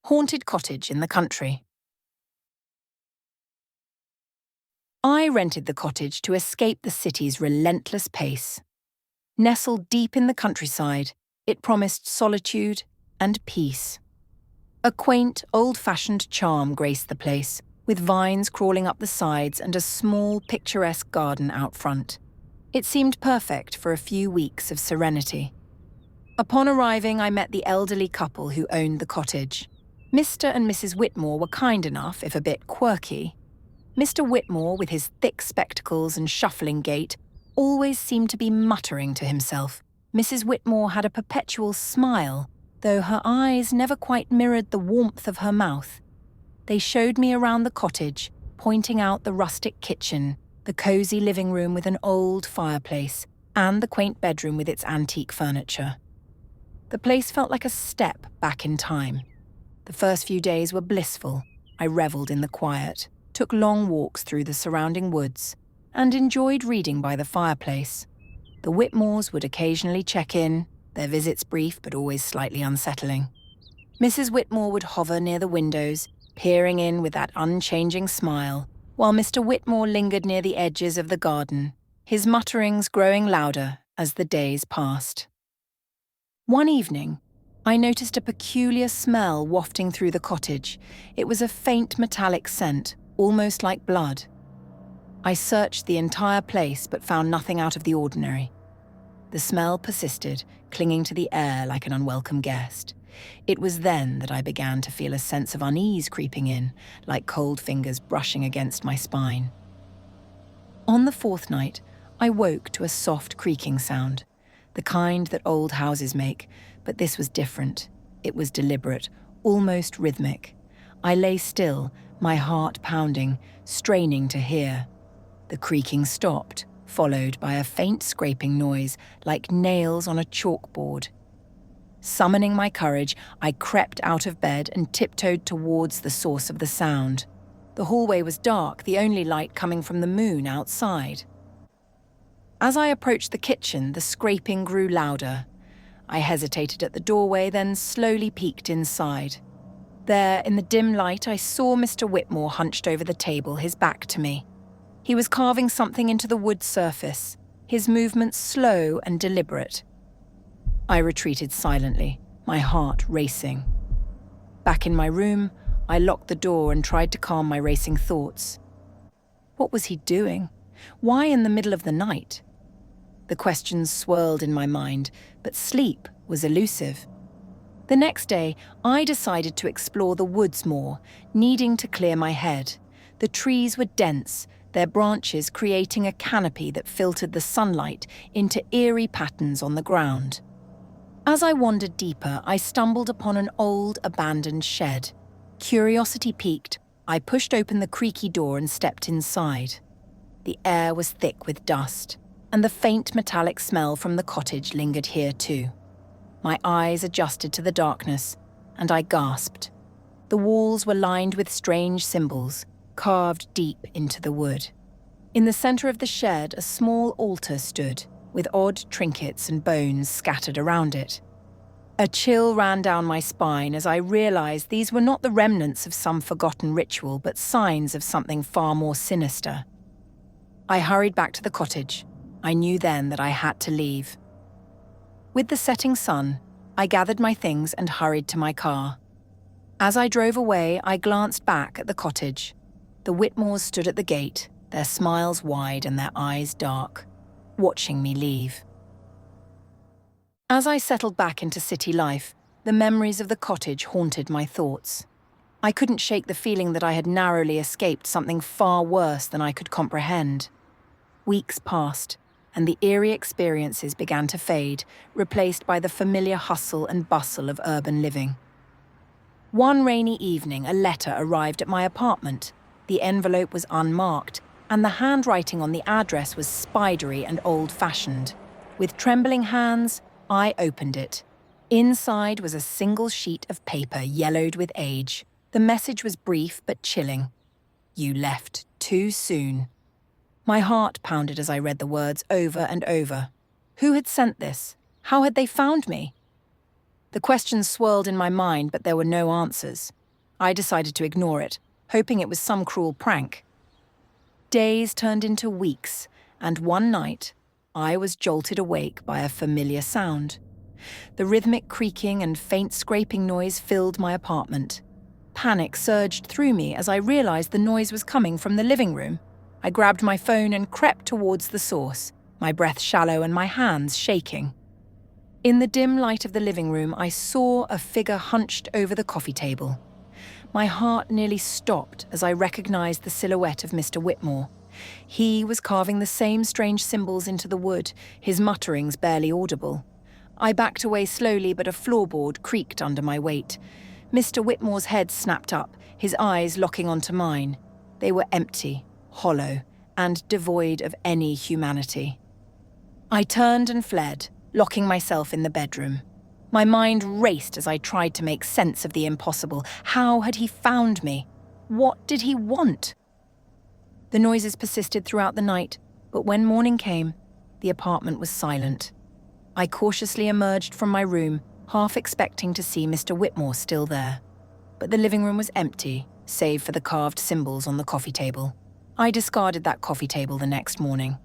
Haunted cottage in the country. I rented the cottage to escape the city's relentless pace. Nestled deep in the countryside, it promised solitude and peace. A quaint, old-fashioned charm graced the place, with vines crawling up the sides and a small, picturesque garden out front. It seemed perfect for a few weeks of serenity. Upon arriving, I met the elderly couple who owned the cottage. Mr. and Mrs. Whitmore were kind enough, if a bit quirky. Mr. Whitmore, with his thick spectacles and shuffling gait, always seemed to be muttering to himself. Mrs. Whitmore had a perpetual smile, though her eyes never quite mirrored the warmth of her mouth. They showed me around the cottage, pointing out the rustic kitchen, the cosy living room with an old fireplace, and the quaint bedroom with its antique furniture. The place felt like a step back in time. The first few days were blissful. I revelled in the quiet, took long walks through the surrounding woods, and enjoyed reading by the fireplace. The Whitmores would occasionally check in, their visits brief but always slightly unsettling. Mrs. Whitmore would hover near the windows, peering in with that unchanging smile, while Mr. Whitmore lingered near the edges of the garden, his mutterings growing louder as the days passed. One evening, I noticed a peculiar smell wafting through the cottage. It was a faint metallic scent, almost like blood. I searched the entire place but found nothing out of the ordinary. The smell persisted, clinging to the air like an unwelcome guest. It was then that I began to feel a sense of unease creeping in, like cold fingers brushing against my spine. On the fourth night, I woke to a soft creaking sound, the kind that old houses make, but this was different. It was deliberate, almost rhythmic. I lay still, my heart pounding, straining to hear. The creaking stopped, followed by a faint scraping noise, like nails on a chalkboard. Summoning my courage, I crept out of bed and tiptoed towards the source of the sound. The hallway was dark, the only light coming from the moon outside. As I approached the kitchen, the scraping grew louder. I hesitated at the doorway, then slowly peeked inside. There, in the dim light, I saw Mr. Whitmore hunched over the table, his back to me. He was carving something into the wood surface, his movements slow and deliberate. I retreated silently, my heart racing. Back in my room, I locked the door and tried to calm my racing thoughts. What was he doing? Why in the middle of the night? The questions swirled in my mind, but sleep was elusive. The next day, I decided to explore the woods more, needing to clear my head. The trees were dense, their branches creating a canopy that filtered the sunlight into eerie patterns on the ground. As I wandered deeper, I stumbled upon an old, abandoned shed. Curiosity piqued, I pushed open the creaky door and stepped inside. The air was thick with dust, and the faint metallic smell from the cottage lingered here too. My eyes adjusted to the darkness, and I gasped. The walls were lined with strange symbols, carved deep into the wood. In the center of the shed, a small altar stood, with odd trinkets and bones scattered around it. A chill ran down my spine as I realized these were not the remnants of some forgotten ritual, but signs of something far more sinister. I hurried back to the cottage. I knew then that I had to leave. With the setting sun, I gathered my things and hurried to my car. As I drove away, I glanced back at the cottage. The Whitmores stood at the gate, their smiles wide and their eyes dark, watching me leave. As I settled back into city life, the memories of the cottage haunted my thoughts. I couldn't shake the feeling that I had narrowly escaped something far worse than I could comprehend. Weeks passed, and the eerie experiences began to fade, replaced by the familiar hustle and bustle of urban living. One rainy evening, a letter arrived at my apartment. The envelope was unmarked, and the handwriting on the address was spidery and old-fashioned. With trembling hands, I opened it. Inside was a single sheet of paper yellowed with age. The message was brief but chilling. "You left too soon." My heart pounded as I read the words over and over. Who had sent this? How had they found me? The questions swirled in my mind, but there were no answers. I decided to ignore it, hoping it was some cruel prank. Days turned into weeks, and one night, I was jolted awake by a familiar sound. The rhythmic creaking and faint scraping noise filled my apartment. Panic surged through me as I realized the noise was coming from the living room. I grabbed my phone and crept towards the source, my breath shallow and my hands shaking. In the dim light of the living room, I saw a figure hunched over the coffee table. My heart nearly stopped as I recognized the silhouette of Mr. Whitmore. He was carving the same strange symbols into the wood, his mutterings barely audible. I backed away slowly, but a floorboard creaked under my weight. Mr. Whitmore's head snapped up, his eyes locking onto mine. They were empty, hollow, and devoid of any humanity. I turned and fled, locking myself in the bedroom. My mind raced as I tried to make sense of the impossible. How had he found me? What did he want? The noises persisted throughout the night, but when morning came, the apartment was silent. I cautiously emerged from my room, half expecting to see Mr. Whitmore still there. But the living room was empty, save for the carved symbols on the coffee table. I discarded that coffee table the next morning.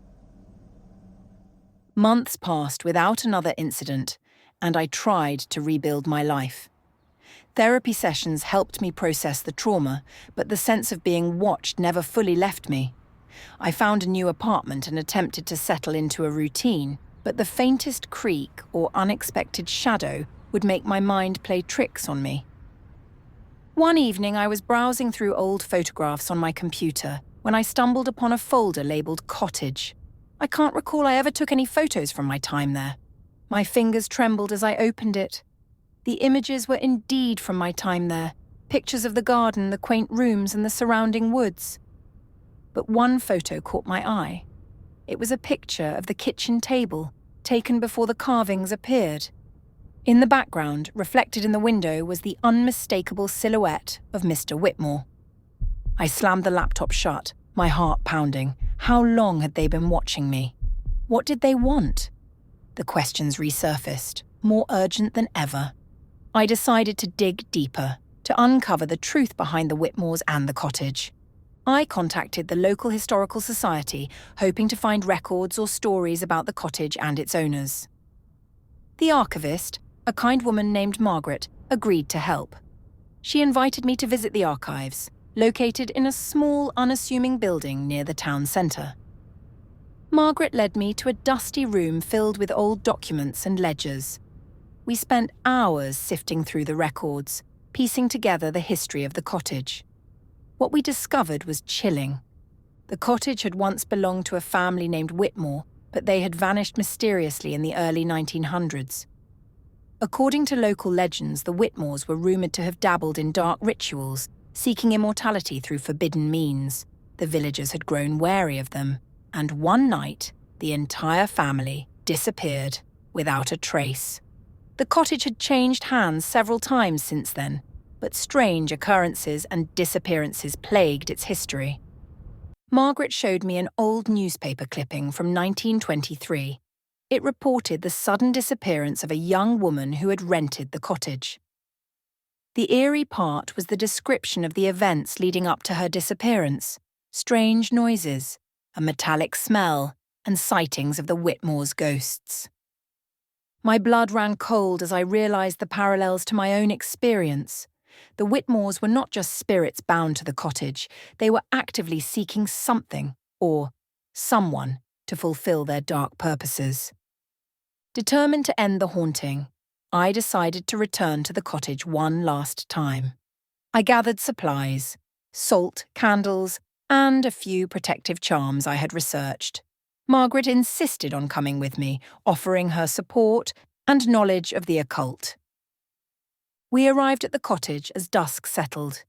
Months passed without another incident, and I tried to rebuild my life. Therapy sessions helped me process the trauma, but the sense of being watched never fully left me. I found a new apartment and attempted to settle into a routine, but the faintest creak or unexpected shadow would make my mind play tricks on me. One evening, I was browsing through old photographs on my computer when I stumbled upon a folder labeled Cottage. I can't recall I ever took any photos from my time there. My fingers trembled as I opened it. The images were indeed from my time there, pictures of the garden, the quaint rooms, and the surrounding woods. But one photo caught my eye. It was a picture of the kitchen table, taken before the carvings appeared. In the background, reflected in the window, was the unmistakable silhouette of Mr. Whitmore. I slammed the laptop shut, my heart pounding. How long had they been watching me? What did they want? The questions resurfaced, more urgent than ever. I decided to dig deeper, to uncover the truth behind the Whitmores and the cottage. I contacted the local historical society, hoping to find records or stories about the cottage and its owners. The archivist, a kind woman named Margaret, agreed to help. She invited me to visit the archives, located in a small, unassuming building near the town centre. Margaret led me to a dusty room filled with old documents and ledgers. We spent hours sifting through the records, piecing together the history of the cottage. What we discovered was chilling. The cottage had once belonged to a family named Whitmore, but they had vanished mysteriously in the early 1900s. According to local legends, the Whitmores were rumoured to have dabbled in dark rituals, seeking immortality through forbidden means. The villagers had grown wary of them, and one night, the entire family disappeared without a trace. The cottage had changed hands several times since then, but strange occurrences and disappearances plagued its history. Margaret showed me an old newspaper clipping from 1923. It reported the sudden disappearance of a young woman who had rented the cottage. The eerie part was the description of the events leading up to her disappearance: strange noises, a metallic smell, and sightings of the Whitmore's ghosts. My blood ran cold as I realised the parallels to my own experience. The Whitmores were not just spirits bound to the cottage, they were actively seeking something, or someone, to fulfil their dark purposes. Determined to end the haunting, I decided to return to the cottage one last time. I gathered supplies, salt, candles, and a few protective charms I had researched. Margaret insisted on coming with me, offering her support and knowledge of the occult. We arrived at the cottage as dusk settled.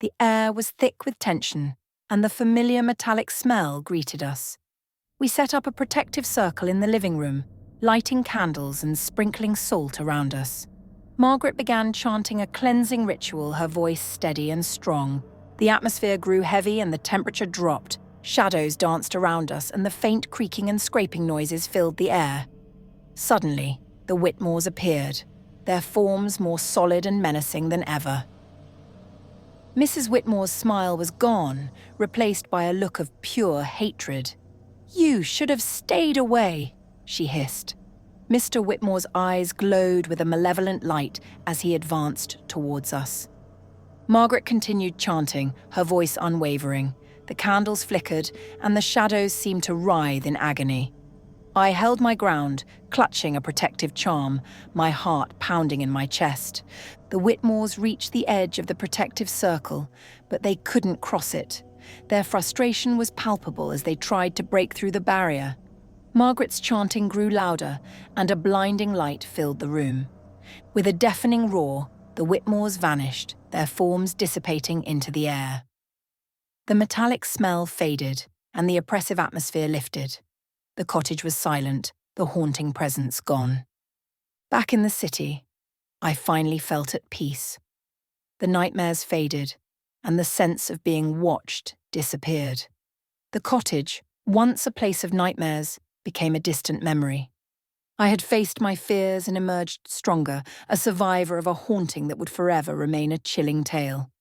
The air was thick with tension, and the familiar metallic smell greeted us. We set up a protective circle in the living room, lighting candles and sprinkling salt around us. Margaret began chanting a cleansing ritual, her voice steady and strong. The atmosphere grew heavy and the temperature dropped. Shadows danced around us and the faint creaking and scraping noises filled the air. Suddenly, the Whitmores appeared. their forms more solid and menacing than ever. Mrs. Whitmore's smile was gone, replaced by a look of pure hatred. "You should have stayed away," she hissed. Mr. Whitmore's eyes glowed with a malevolent light as he advanced towards us. Margaret continued chanting, her voice unwavering. The candles flickered, and the shadows seemed to writhe in agony. I held my ground, clutching a protective charm, my heart pounding in my chest. The Whitmores reached the edge of the protective circle, but they couldn't cross it. Their frustration was palpable as they tried to break through the barrier. Margaret's chanting grew louder, and a blinding light filled the room. With a deafening roar, the Whitmores vanished, their forms dissipating into the air. The metallic smell faded, and the oppressive atmosphere lifted. The cottage was silent, the haunting presence gone. Back in the city, I finally felt at peace. The nightmares faded, and the sense of being watched disappeared. The cottage, once a place of nightmares, became a distant memory. I had faced my fears and emerged stronger, a survivor of a haunting that would forever remain a chilling tale.